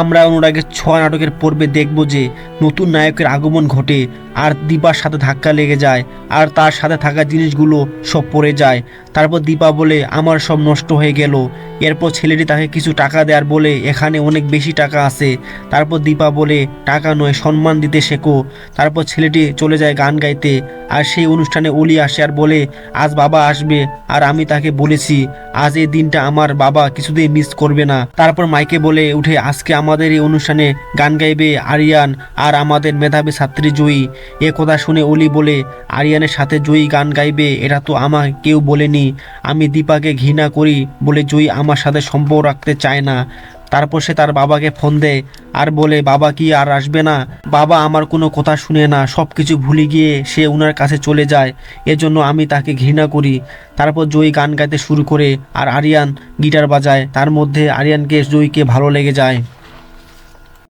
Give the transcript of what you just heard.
আমরা অনুরাগের ছোঁয়া নাটকের পর্বে দেখব যে নতুন নায়কের আগমন ঘটে আর দীপার সাথে ধাক্কা লেগে যায় আর তার সাথে থাকা জিনিসগুলো সব পড়ে যায়। তারপর দীপা বলে আমার সব নষ্ট হয়ে গেল। এরপর ছেলেটি তাকে কিছু টাকা দেওয়ার বলে এখানে অনেক বেশি টাকা আছে। তারপর দীপা বলে টাকা নয় সম্মান দিতে শেখো। তারপর ছেলেটি চলে যায় গান গাইতে আর সেই অনুষ্ঠানে অলি আসে আর বলে আজ বাবা আসবে আর আমি তাকে বলেছি আজ এই দিনটা আমার বাবা কিছুতেই মিস করবে না। তারপর মাইকে বলে উঠে আজকে আমাদের এই অনুষ্ঠানে গান গাইবে আরিয়ান আর আমাদের মেধাবী ছাত্রী জয়ী। এ কথা শুনে অলি বলে আরিয়ানের সাথে জয়ী গান গাইবে এটা তো আমাকে কেউ বলেনি। আমি দীপাকে ঘৃণা করি বলে জয়ী আমার সাথে সম্পর্ক রাখতে চায় না। তারপর সে তার বাবাকে ফোন দেয় আর বলে বাবা কি আর আসবে না? বাবা আমার কোনো কথা শুনে না, সব কিছু ভুলে গিয়ে সে ওনার কাছে চলে যায়, এজন্য আমি তাকে ঘৃণা করি। তারপর জয়ী গান গাইতে শুরু করে আর আরিয়ান গিটার বাজায়। তার মধ্যে আরিয়ানকে জয়ীকে ভালো লেগে যায়।